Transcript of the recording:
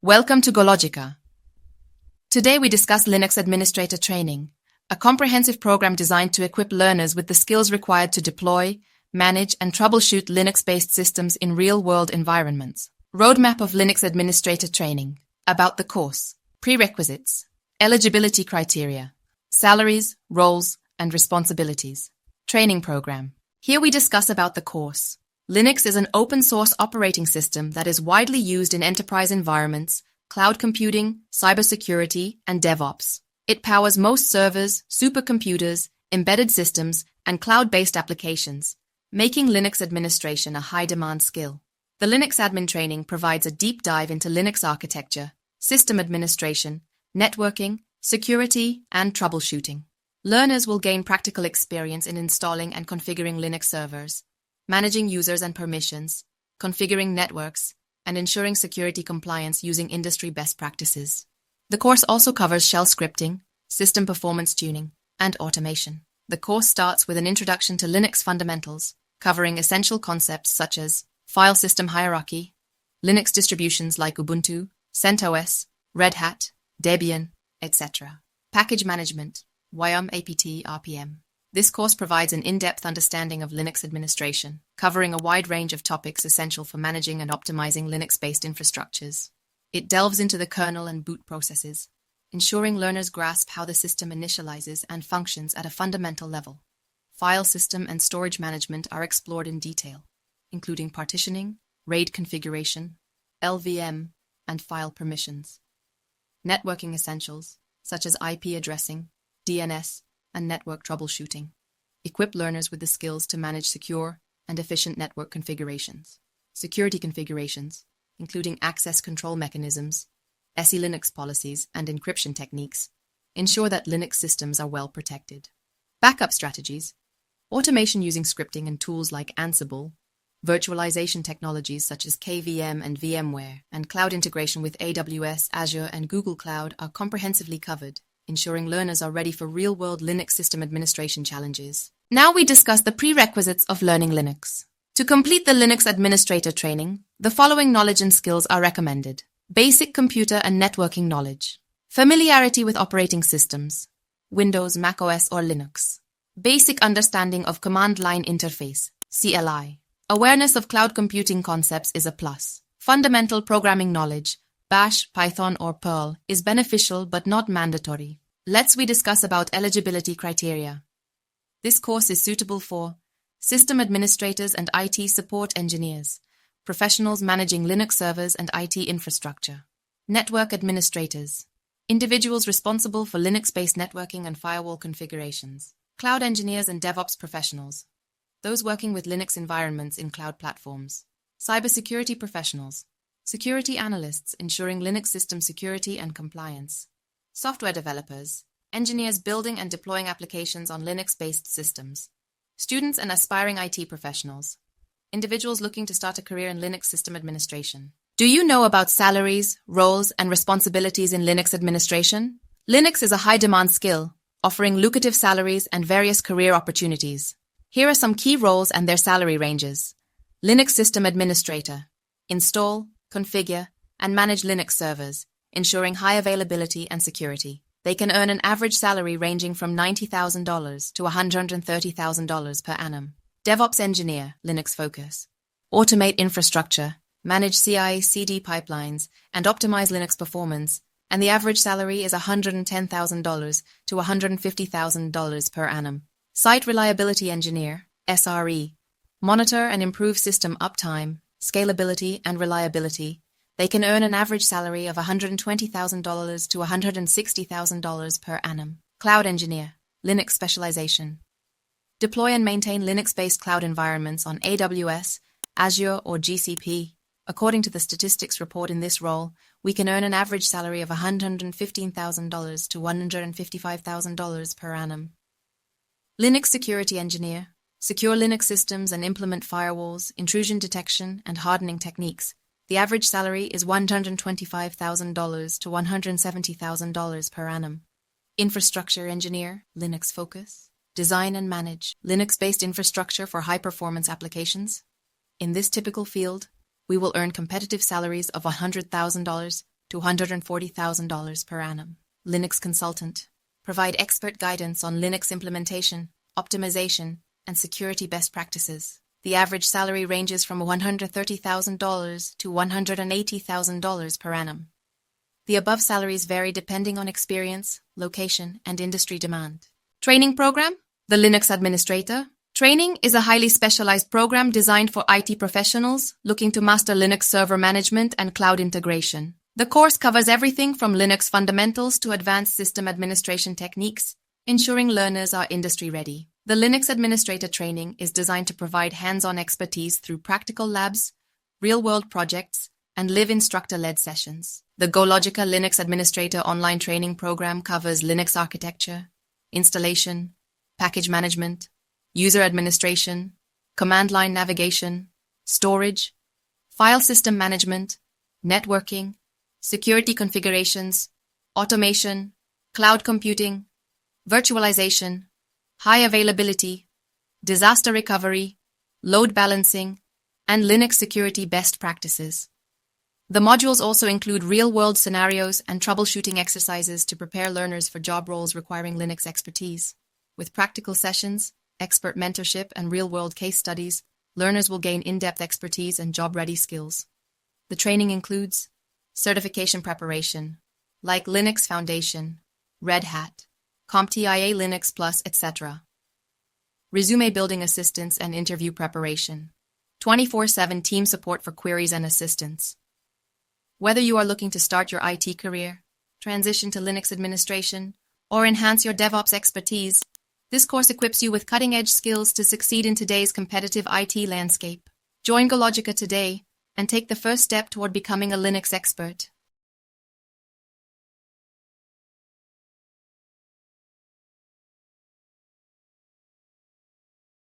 Welcome to GoLogica. Today we discuss Linux Administrator Training, a comprehensive program designed to equip learners with the skills required to deploy, manage, and troubleshoot Linux-based systems in real-world environments. Roadmap of Linux Administrator Training. About the course. Prerequisites. Eligibility Criteria. Salaries, roles, and responsibilities. Training program. Here we discuss about the course. Linux is an open-source operating system that is widely used in enterprise environments, cloud computing, cybersecurity, and DevOps. It powers most servers, supercomputers, embedded systems, and cloud-based applications, making Linux administration a high-demand skill. The Linux admin training provides a deep dive into Linux architecture, system administration, networking, security, and troubleshooting. Learners will gain practical experience in installing and configuring Linux servers, managing users and permissions, configuring networks, and ensuring security compliance using industry best practices. The course also covers shell scripting, system performance tuning, and automation. The course starts with an introduction to Linux fundamentals, covering essential concepts such as file system hierarchy, Linux distributions like Ubuntu, CentOS, Red Hat, Debian, etc. Package management, YUM apt RPM. This course provides an in-depth understanding of Linux administration, covering a wide range of topics essential for managing and optimizing Linux-based infrastructures. It delves into the kernel and boot processes, ensuring learners grasp how the system initializes and functions at a fundamental level. File system and storage management are explored in detail, including partitioning, RAID configuration, LVM, and file permissions. Networking essentials, such as IP addressing, DNS, and network troubleshooting, equip learners with the skills to manage secure and efficient network configurations. Security configurations, including access control mechanisms, SE Linux policies, and encryption techniques, ensure that Linux systems are well protected. Backup strategies, automation using scripting and tools like Ansible, virtualization technologies such as KVM and VMware, and cloud integration with AWS, Azure, and Google Cloud are comprehensively covered, ensuring learners are ready for real-world Linux system administration challenges. Now we discuss the prerequisites of learning Linux. To complete the Linux Administrator training, the following knowledge and skills are recommended. Basic computer and networking knowledge. Familiarity with operating systems. Windows, macOS, or Linux. Basic understanding of command line interface, CLI. Awareness of cloud computing concepts is a plus. Fundamental programming knowledge, Bash, Python, or Perl, is beneficial but not mandatory. Let's discuss about eligibility criteria. This course is suitable for system administrators and IT support engineers, professionals managing Linux servers and IT infrastructure, network administrators, individuals responsible for Linux-based networking and firewall configurations, cloud engineers and DevOps professionals, those working with Linux environments in cloud platforms, cybersecurity professionals, security analysts ensuring Linux system security and compliance, software developers, engineers building and deploying applications on Linux-based systems, students and aspiring IT professionals, individuals looking to start a career in Linux system administration. Do you know about salaries, roles, and responsibilities in Linux administration? Linux is a high-demand skill, offering lucrative salaries and various career opportunities. Here are some key roles and their salary ranges. Linux System Administrator. Install, configure, and manage Linux servers, ensuring high availability and security. They can earn an average salary ranging from $90,000 to $130,000 per annum. DevOps Engineer, Linux focus. Automate infrastructure, manage CI/CD pipelines, and optimize Linux performance, and the average salary is $110,000 to $150,000 per annum. Site Reliability Engineer, SRE. Monitor and improve system uptime, scalability, and reliability. They can earn an average salary of $120,000 to $160,000 per annum. Cloud Engineer, Linux specialization. Deploy and maintain Linux-based cloud environments on AWS, Azure, or GCP. According to the statistics report in this role, we can earn an average salary of $115,000 to $155,000 per annum. Linux Security Engineer. Secure Linux systems and implement firewalls, intrusion detection, and hardening techniques. The average salary is $125,000 to $170,000 per annum. Infrastructure Engineer, Linux focus. Design and manage Linux-based infrastructure for high-performance applications. In this typical field, we will earn competitive salaries of $100,000 to $140,000 per annum. Linux Consultant. Provide expert guidance on Linux implementation, optimization, and security best practices. The average salary ranges from $130,000 to $180,000 per annum. The above salaries vary depending on experience, location, and industry demand. Training program. The Linux Administrator. Training is a highly specialized program designed for IT professionals looking to master Linux server management and cloud integration. The course covers everything from Linux fundamentals to advanced system administration techniques, ensuring learners are industry-ready. The Linux Administrator training is designed to provide hands-on expertise through practical labs, real-world projects, and live instructor-led sessions. The GoLogica Linux Administrator online training program covers Linux architecture, installation, package management, user administration, command line navigation, storage, file system management, networking, security configurations, automation, cloud computing, virtualization, high availability, disaster recovery, load balancing, and Linux security best practices. The modules also include real-world scenarios and troubleshooting exercises to prepare learners for job roles requiring Linux expertise. With practical sessions, expert mentorship, and real-world case studies, learners will gain in-depth expertise and job-ready skills. The training includes certification preparation, like Linux Foundation, Red Hat, CompTIA Linux Plus, etc. Resume building assistance and interview preparation. 24/7 team support for queries and assistance. Whether you are looking to start your IT career, transition to Linux administration, or enhance your DevOps expertise, this course equips you with cutting-edge skills to succeed in today's competitive IT landscape. Join GoLogica today and take the first step toward becoming a Linux expert.